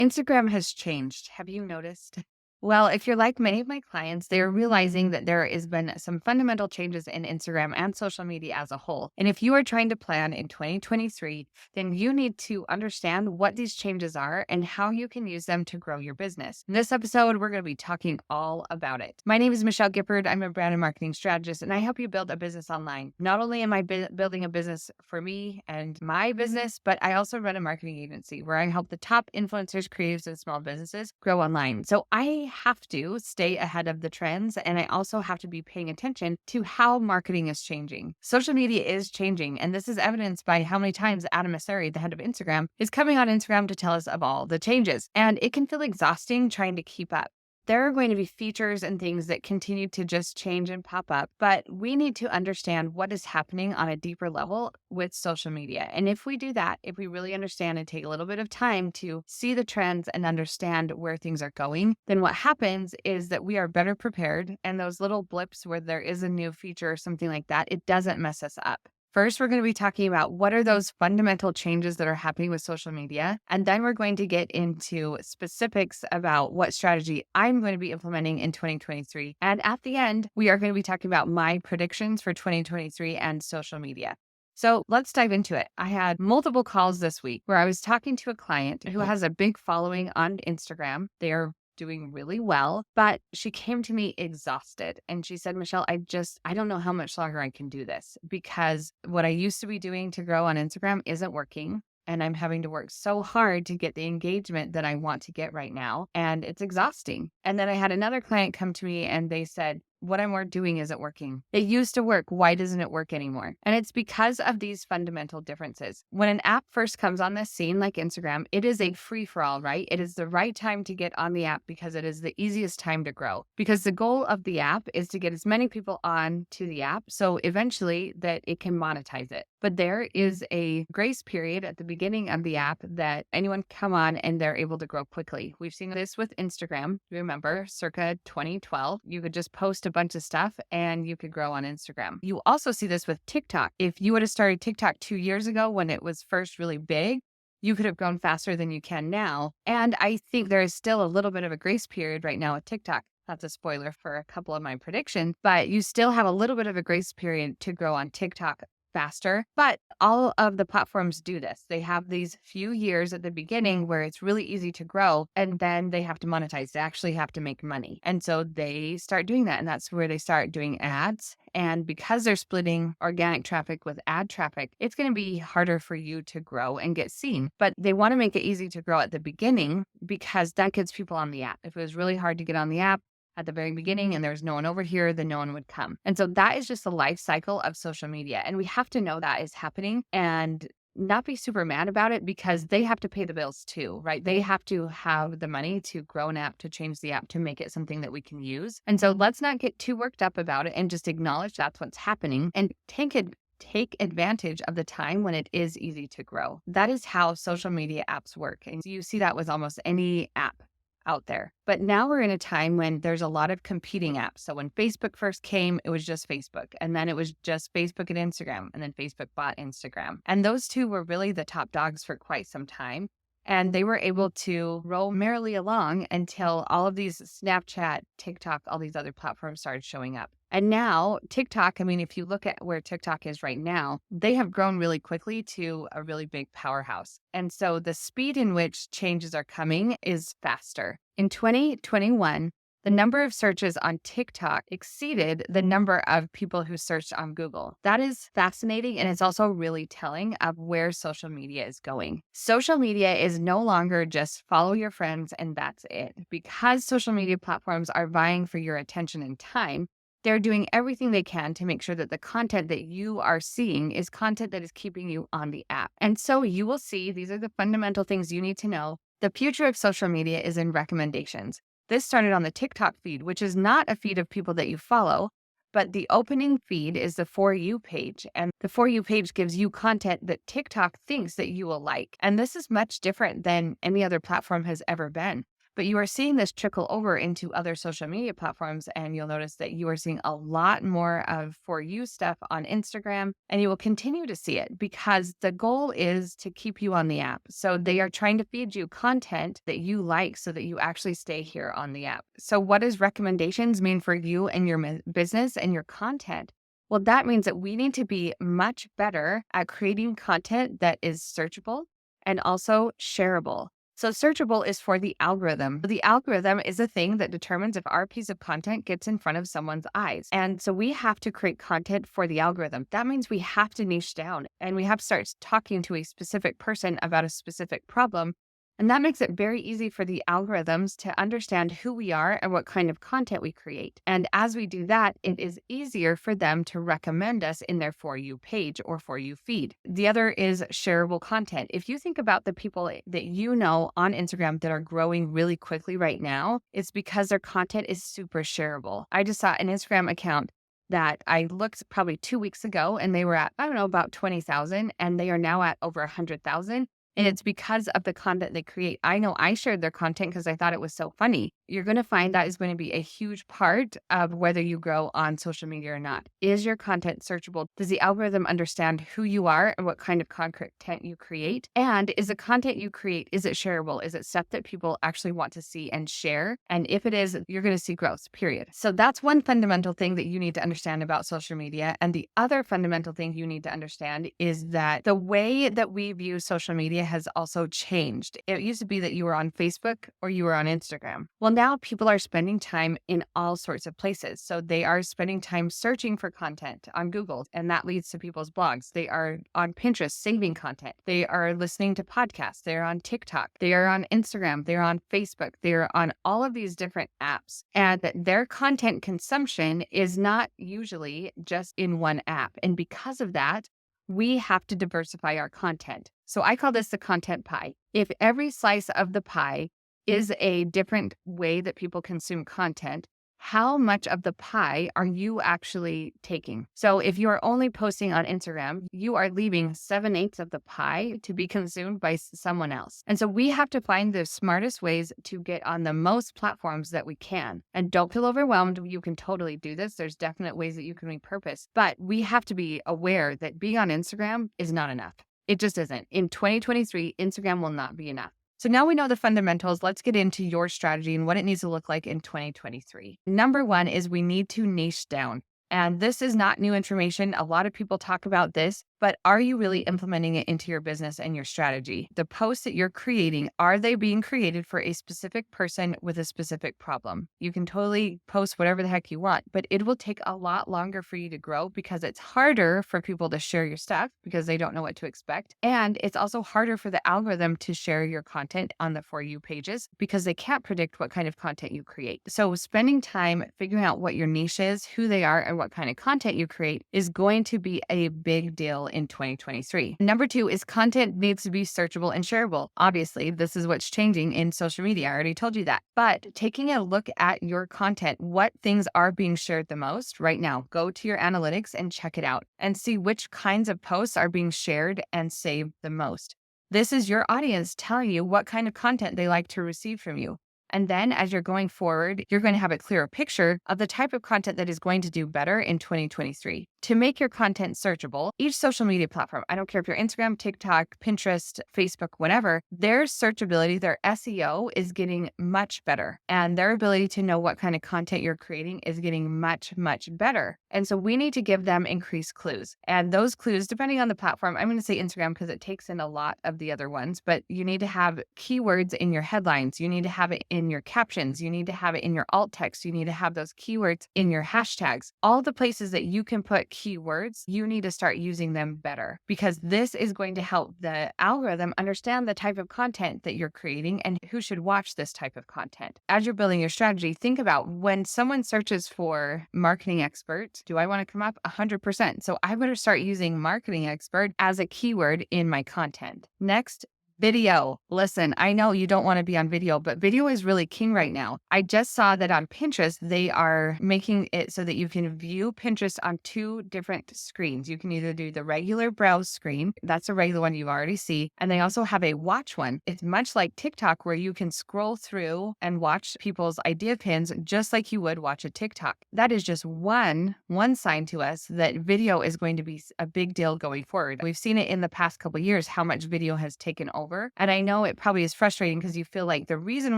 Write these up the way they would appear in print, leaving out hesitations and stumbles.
Instagram has changed. Have you noticed? Well, if you're like many of my clients, they're realizing that there has been some fundamental changes in Instagram and social media as a whole. And if you are trying to plan in 2023, then you need to understand what these changes are and how you can use them to grow your business. In this episode, we're going to be talking all about it. My name is Michelle Gippard. I'm a brand and marketing strategist, and I help you build a business online. Not only am I building a business for me and my business, but I also run a marketing agency where I help the top influencers, creatives, and small businesses grow online. So I have to stay ahead of the trends, and I also have to be paying attention to how marketing is changing. Social media is changing, and this is evidenced by how many times Adam Mosseri, the head of Instagram, is coming on Instagram to tell us of all the changes. And it can feel exhausting trying to keep up. There are going to be features and things that continue to just change and pop up, but we need to understand what is happening on a deeper level with social media. And if we do that, if we really understand and take a little bit of time to see the trends and understand where things are going, then what happens is that we are better prepared. And those little blips where there is a new feature or something like that, it doesn't mess us up. First, we're going to be talking about what are those fundamental changes that are happening with social media. And then we're going to get into specifics about what strategy I'm going to be implementing in 2023. And at the end, we are going to be talking about my predictions for 2023 and social media. So let's dive into it. I had multiple calls this week where I was talking to a client who has a big following on Instagram. They are doing really well, but she came to me exhausted and she said, Michelle, I don't know how much longer I can do this because what I used to be doing to grow on Instagram isn't working. And I'm having to work so hard to get the engagement that I want to get right now. And it's exhausting. And then I had another client come to me and they said, what I'm doing isn't working. It used to work. Why doesn't it work anymore? And it's because of these fundamental differences. When an app first comes on the scene like Instagram, it is a free-for-all, right? It is the right time to get on the app because it is the easiest time to grow. Because the goal of the app is to get as many people on to the app so eventually that it can monetize it. But there is a grace period at the beginning of the app that anyone can come on and they're able to grow quickly. We've seen this with Instagram. Remember, circa 2012, you could just post a bunch of stuff and you could grow on Instagram. You also see this with TikTok. If you would have started TikTok 2 years ago when it was first really big, you could have grown faster than you can now. And I think there is still a little bit of a grace period right now with TikTok. That's a spoiler for a couple of my predictions, but you still have a little bit of a grace period to grow on TikTok faster. But all of the platforms do this. They have these few years at the beginning where it's really easy to grow, and then they have to monetize. They actually have to make money. And so they start doing that. And that's where they start doing ads. And because they're splitting organic traffic with ad traffic, it's going to be harder for you to grow and get seen. But they want to make it easy to grow at the beginning because that gets people on the app. If it was really hard to get on the app at the very beginning and there's no one over here, then no one would come. And so that is just the life cycle of social media. And we have to know that is happening and not be super mad about it because they have to pay the bills too, right? They have to have the money to grow an app, to change the app, to make it something that we can use. And so let's not get too worked up about it and just acknowledge that's what's happening and take advantage of the time when it is easy to grow. That is how social media apps work. And you see that with almost any app out there. But now we're in a time when there's a lot of competing apps. So when Facebook first came, it was just Facebook. And then it was just Facebook and Instagram. And then Facebook bought Instagram. And those two were really the top dogs for quite some time. And they were able to roll merrily along until all of these Snapchat, TikTok, all these other platforms started showing up. And now TikTok, if you look at where TikTok is right now, they have grown really quickly to a really big powerhouse. And so the speed in which changes are coming is faster. In 2021, the number of searches on TikTok exceeded the number of people who searched on Google. That is fascinating, and it's also really telling of where social media is going. Social media is no longer just follow your friends and that's it. Because social media platforms are vying for your attention and time, they're doing everything they can to make sure that the content that you are seeing is content that is keeping you on the app. And so you will see, these are the fundamental things you need to know. The future of social media is in recommendations. This started on the TikTok feed, which is not a feed of people that you follow, but the opening feed is the For You page. And the For You page gives you content that TikTok thinks that you will like. And this is much different than any other platform has ever been. But you are seeing this trickle over into other social media platforms, and you'll notice that you are seeing a lot more of For You stuff on Instagram, and you will continue to see it because the goal is to keep you on the app. So they are trying to feed you content that you like so that you actually stay here on the app. So what does recommendations mean for you and your business and your content? Well, that means that we need to be much better at creating content that is searchable and also shareable. So searchable is for the algorithm. The algorithm is a thing that determines if our piece of content gets in front of someone's eyes. And so we have to create content for the algorithm. That means we have to niche down and we have to start talking to a specific person about a specific problem. And that makes it very easy for the algorithms to understand who we are and what kind of content we create. And as we do that, it is easier for them to recommend us in their For You page or For You feed. The other is shareable content. If you think about the people that you know on Instagram that are growing really quickly right now, it's because their content is super shareable. I just saw an Instagram account that I looked probably 2 weeks ago and they were at, I don't know, about 20,000 and they are now at over 100,000. And it's because of the content they create. I know I shared their content because I thought it was so funny. You're going to find that is going to be a huge part of whether you grow on social media or not. Is your content searchable? Does the algorithm understand who you are and what kind of content you create? And is the content you create, is it shareable? Is it stuff that people actually want to see and share? And if it is, you're going to see growth, period. So that's one fundamental thing that you need to understand about social media. And the other fundamental thing you need to understand is that the way that we view social media has also changed. It used to be that you were on Facebook or you were on Instagram. Well, now people are spending time in all sorts of places. So they are spending time searching for content on Google, and that leads to people's blogs. They are on Pinterest saving content. They are listening to podcasts. They're on TikTok. They are on Instagram. They're on Facebook. They're on all of these different apps. And their content consumption is not usually just in one app. And because of that, we have to diversify our content. So I call this the content pie. If every slice of the pie is a different way that people consume content, how much of the pie are you actually taking? So if you are only posting on Instagram, you are leaving 7/8 of the pie to be consumed by someone else. And so we have to find the smartest ways to get on the most platforms that we can. And don't feel overwhelmed. You can totally do this. There's definite ways that you can repurpose, but we have to be aware that being on Instagram is not enough. It just isn't. In 2023, Instagram will not be enough. So now we know the fundamentals. Let's get into your strategy and what it needs to look like in 2023. Number one is we need to niche down. And this is not new information. A lot of people talk about this, but are you really implementing it into your business and your strategy? The posts that you're creating, are they being created for a specific person with a specific problem? You can totally post whatever the heck you want, but it will take a lot longer for you to grow because it's harder for people to share your stuff because they don't know what to expect. And it's also harder for the algorithm to share your content on the For You pages because they can't predict what kind of content you create. So spending time figuring out what your niche is, who they are, and what kind of content you create is going to be a big deal in 2023. Number two is content needs to be searchable and shareable. Obviously, this is what's changing in social media. I already told you that. But taking a look at your content, what things are being shared the most right now, go to your analytics and check it out and see which kinds of posts are being shared and saved the most. This is your audience telling you what kind of content they like to receive from you. And then as you're going forward, you're going to have a clearer picture of the type of content that is going to do better in 2023. To make your content searchable, each social media platform, I don't care if you're Instagram, TikTok, Pinterest, Facebook, whatever, their searchability, their SEO is getting much better. And their ability to know what kind of content you're creating is getting much, much better. And so we need to give them increased clues. And those clues, depending on the platform, I'm going to say Instagram because it takes in a lot of the other ones, but you need to have keywords in your headlines. You need to have it in your captions. You need to have it in your alt text. You need to have those keywords in your hashtags. All the places that you can put keywords, you need to start using them better because this is going to help the algorithm understand the type of content that you're creating and who should watch this type of content. As you're building your strategy, think about when someone searches for marketing expert, do I want to come up? 100%. So I better start using marketing expert as a keyword in my content. Next, Video. Listen, I know you don't want to be on video, but video is really king right now. I just saw that on Pinterest, they are making it so that you can view Pinterest on two different screens. You can either do the regular browse screen, that's a regular one you already see, and they also have a watch one. It's much like TikTok where you can scroll through and watch people's idea pins just like you would watch a TikTok. That is just one sign to us that video is going to be a big deal going forward. We've seen it in the past couple of years, how much video has taken over. And I know it probably is frustrating because you feel like the reason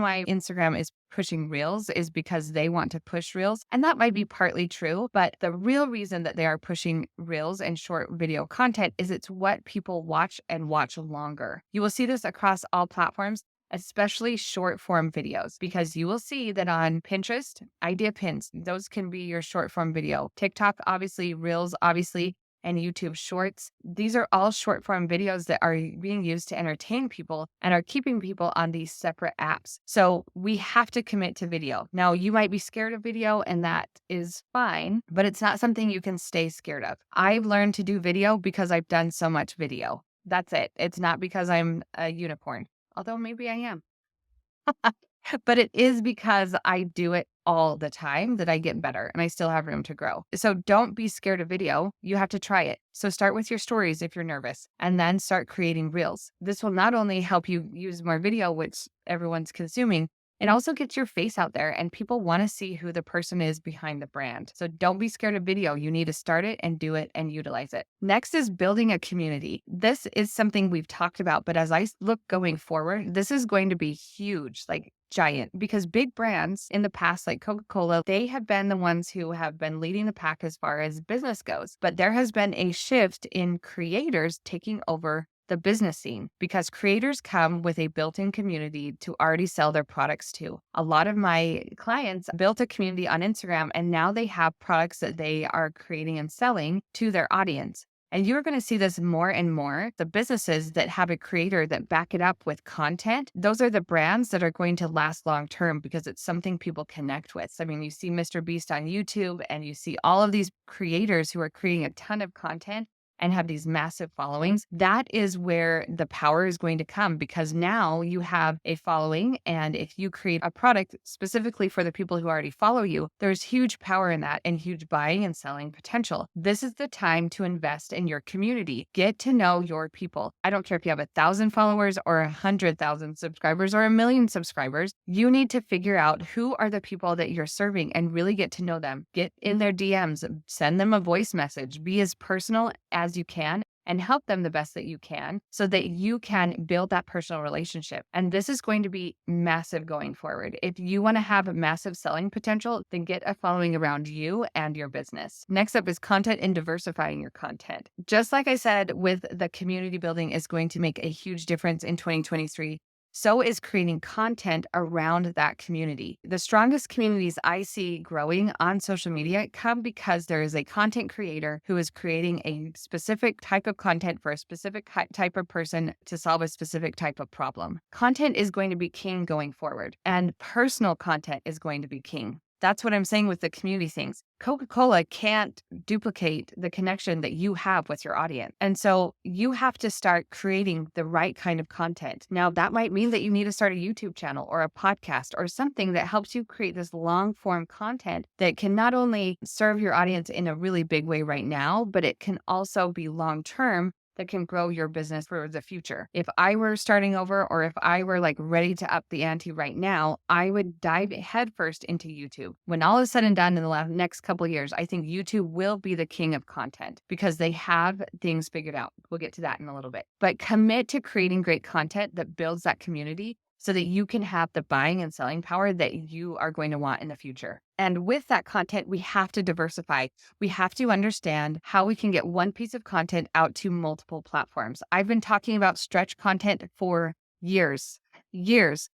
why Instagram is pushing reels is because they want to push reels. And that might be partly true, but the real reason that they are pushing reels and short video content is it's what people watch and watch longer. You will see this across all platforms, especially short form videos, because you will see that on Pinterest, idea pins, those can be your short form video. TikTok, obviously, reels, obviously, and YouTube Shorts. These are all short form videos that are being used to entertain people and are keeping people on these separate apps. So we have to commit to video. Now, you might be scared of video, and that is fine, but it's not something you can stay scared of. I've learned to do video because I've done so much video. That's it. It's not because I'm a unicorn, although maybe I am. But it is because I do it all the time that I get better and I still have room to grow. So don't be scared of video. You have to try it. So start with your stories if you're nervous and then start creating reels. This will not only help you use more video, which everyone's consuming, it also gets your face out there and people want to see who the person is behind the brand. So don't be scared of video. You need to start it and do it and utilize it. Next is building a community. This is something we've talked about, but as I look going forward, this is going to be huge, like giant, because big brands in the past, like Coca-Cola, they have been the ones who have been leading the pack as far as business goes. But there has been a shift in creators taking over the business scene because creators come with a built-in community to already sell their products to. A lot of my clients built a community on Instagram and now they have products that they are creating and selling to their audience. And you're going to see this more and more. The businesses that have a creator that back it up with content, those are the brands that are going to last long term because it's something people connect with. I mean, you see Mr. Beast on YouTube and you see all of these creators who are creating a ton of content and have these massive followings. That is where the power is going to come because now you have a following. And if you create a product specifically for the people who already follow you, there's huge power in that and huge buying and selling potential. This is the time to invest in your community. Get to know your people. I don't care if you have 1,000 followers or 100,000 subscribers or 1,000,000 subscribers. You need to figure out who are the people that you're serving and really get to know them. Get in their DMs, send them a voice message, be as personal as you can and help them the best that you can so that you can build that personal relationship. And this is going to be massive going forward. If you want to have a massive selling potential, then get a following around you and your business. Next up is content and diversifying your content. Just like I said, with the community building is going to make a huge difference in 2023. So is creating content around that community. The strongest communities I see growing on social media come because there is a content creator who is creating a specific type of content for a specific type of person to solve a specific type of problem. Content is going to be king going forward, and personal content is going to be king. That's what I'm saying with the community things. Coca-Cola can't duplicate the connection that you have with your audience. And so you have to start creating the right kind of content. Now, that might mean that you need to start a YouTube channel or a podcast or something that helps you create this long form content that can not only serve your audience in a really big way right now, but it can also be long term that can grow your business for the future. If I were starting over or if I were like ready to up the ante right now, I would dive headfirst into YouTube. When all is said and done in the next couple of years, I think YouTube will be the king of content because they have things figured out. We'll get to that in a little bit. But commit to creating great content that builds that community so that you can have the buying and selling power that you are going to want in the future. And with that content, we have to diversify. We have to understand how we can get one piece of content out to multiple platforms. I've been talking about stretch content for years.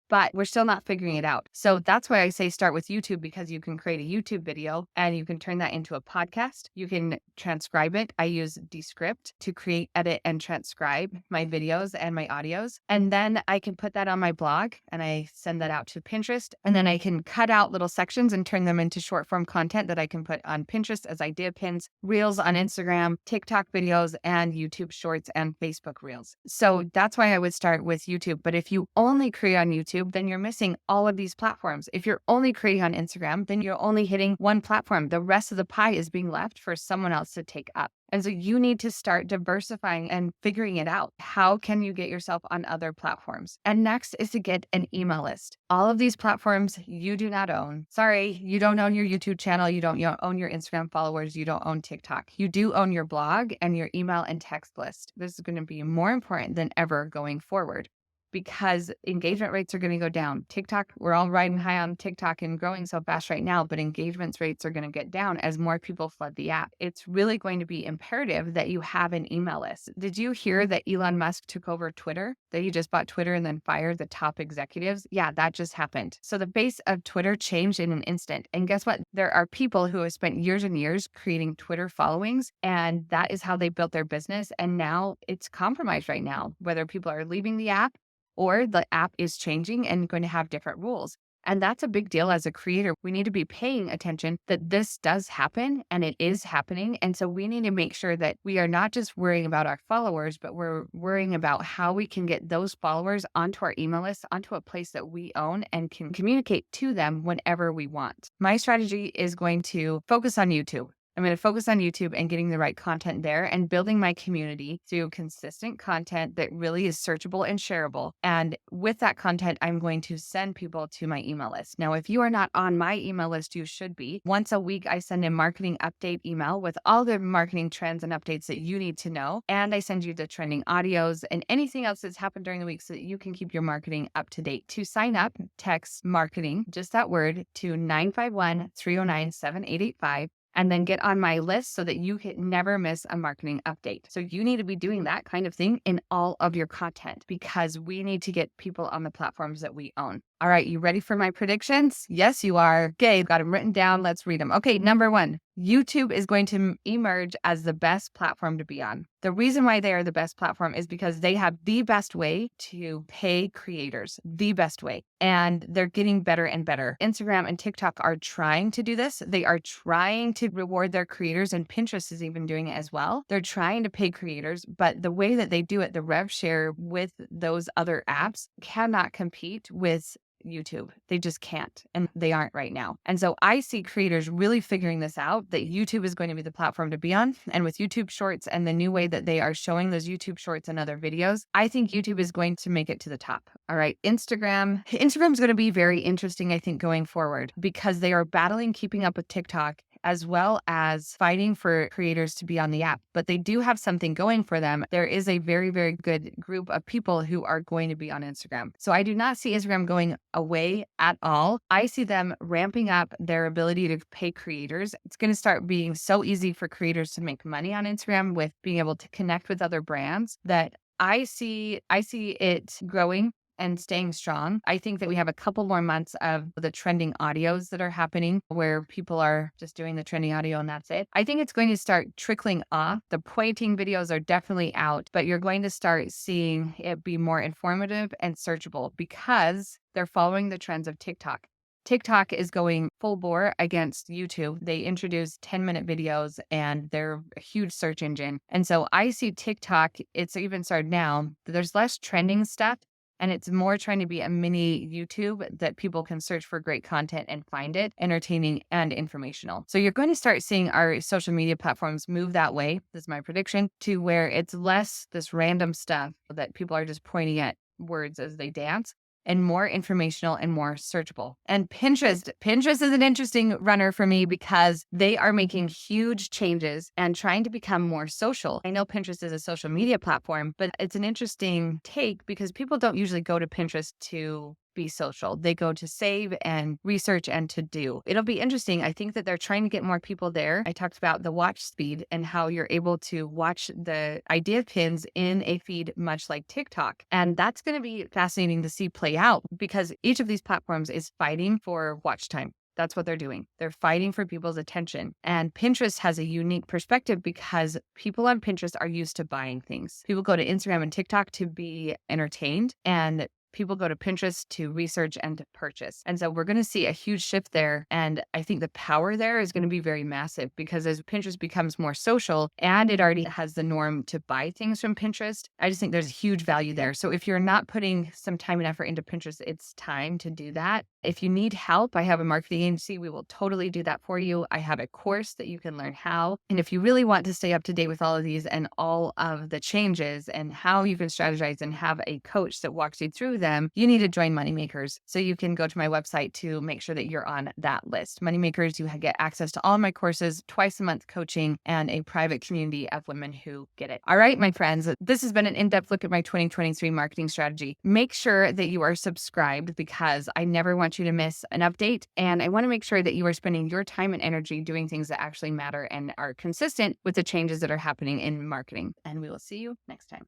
but we're still not figuring it out. So that's why I say start with YouTube, because you can create a YouTube video and you can turn that into a podcast. You can transcribe it. I use Descript to create, edit, and transcribe my videos and my audios. And then I can put that on my blog and I send that out to Pinterest. And then I can cut out little sections and turn them into short form content that I can put on Pinterest as idea pins, Reels on Instagram, TikTok videos, and YouTube Shorts and Facebook Reels. So that's why I would start with YouTube. But if you only create on YouTube, then you're missing all of these platforms. If you're only creating on Instagram, then you're only hitting one platform. The rest of the pie is being left for someone else to take up. And so you need to start diversifying and figuring it out. How can you get yourself on other platforms? And next is to get an email list. All of these platforms you do not own. Sorry, you don't own your YouTube channel. You don't own your Instagram followers. You don't own TikTok. You do own your blog and your email and text list. This is going to be more important than ever going forward, because engagement rates are going to go down. TikTok, we're all riding high on TikTok and growing so fast right now, but engagement rates are going to get down as more people flood the app. It's really going to be imperative that you have an email list. Did you hear that Elon Musk took over Twitter? That he just bought Twitter and then fired the top executives? Yeah, that just happened. So the face of Twitter changed in an instant. And guess what? There are people who have spent years and years creating Twitter followings, and that is how they built their business. And now it's compromised right now, whether people are leaving the app or the app is changing and going to have different rules. And that's a big deal as a creator. We need to be paying attention that this does happen and it is happening. And so we need to make sure that we are not just worrying about our followers, but we're worrying about how we can get those followers onto our email list, onto a place that we own and can communicate to them whenever we want. My strategy is going to focus on YouTube. I'm going to focus on YouTube and getting the right content there and building my community through consistent content that really is searchable and shareable. And with that content, I'm going to send people to my email list. Now, if you are not on my email list, you should be. Once a week, I send a marketing update email with all the marketing trends and updates that you need to know. And I send you the trending audios and anything else that's happened during the week so that you can keep your marketing up to date. To sign up, text marketing, just that word, to 951-309-7885. And then get on my list so that you can never miss a marketing update. So you need to be doing that kind of thing in all of your content, because we need to get people on the platforms that we own. All right, you ready for my predictions? Yes, you are. Okay, got them written down. Let's read them. Okay, number one, YouTube is going to emerge as the best platform to be on. The reason why they are the best platform is because they have the best way to pay creators, the best way. And they're getting better and better. Instagram and TikTok are trying to do this. They are trying to reward their creators, and Pinterest is even doing it as well. They're trying to pay creators, but the way that they do it, the rev share with those other apps cannot compete with YouTube. They just can't, and they aren't right now. And so I see creators really figuring this out, that YouTube is going to be the platform to be on. And with YouTube Shorts and the new way that they are showing those YouTube Shorts and other videos, I think YouTube is going to make it to the top. All right, Instagram is going to be very interesting, I think, going forward, because they are battling keeping up with TikTok as well as fighting for creators to be on the app. But they do have something going for them. There is a very, very good group of people who are going to be on Instagram. So I do not see Instagram going away at all. I see them ramping up their ability to pay creators. It's going to start being so easy for creators to make money on Instagram with being able to connect with other brands that I see it growing and staying strong. I think that we have a couple more months of the trending audios that are happening where people are just doing the trending audio and that's it. I think it's going to start trickling off. The pointing videos are definitely out, but you're going to start seeing it be more informative and searchable because they're following the trends of TikTok. TikTok is going full bore against YouTube. They introduced 10-minute videos and they're a huge search engine. And so I see TikTok, it's even started now, there's less trending stuff. And it's more trying to be a mini YouTube that people can search for great content and find it entertaining and informational. So you're going to start seeing our social media platforms move that way. This is my prediction, to where it's less this random stuff that people are just pointing at words as they dance, and more informational and more searchable. And Pinterest is an interesting runner for me because they are making huge changes and trying to become more social. I know Pinterest is a social media platform, but it's an interesting take because people don't usually go to Pinterest to be social. They go to save and research and to do. It'll be interesting. I think that they're trying to get more people there. I talked about the watch speed and how you're able to watch the idea pins in a feed much like TikTok. And that's going to be fascinating to see play out because each of these platforms is fighting for watch time. That's what they're doing. They're fighting for people's attention. And Pinterest has a unique perspective because people on Pinterest are used to buying things. People go to Instagram and TikTok to be entertained, and people go to Pinterest to research and to purchase. And so we're going to see a huge shift there. And I think the power there is going to be very massive because as Pinterest becomes more social and it already has the norm to buy things from Pinterest, I just think there's a huge value there. So if you're not putting some time and effort into Pinterest, it's time to do that. If you need help, I have a marketing agency. We will totally do that for you. I have a course that you can learn how. And if you really want to stay up to date with all of these and all of the changes and how you can strategize and have a coach that walks you through them, you need to join Moneymakers. So you can go to my website to make sure that you're on that list. Moneymakers, you get access to all of my courses, twice a month coaching, and a private community of women who get it. All right, my friends, this has been an in-depth look at my 2023 marketing strategy. Make sure that you are subscribed because I never want you to miss an update. And I want to make sure that you are spending your time and energy doing things that actually matter and are consistent with the changes that are happening in marketing. And we will see you next time.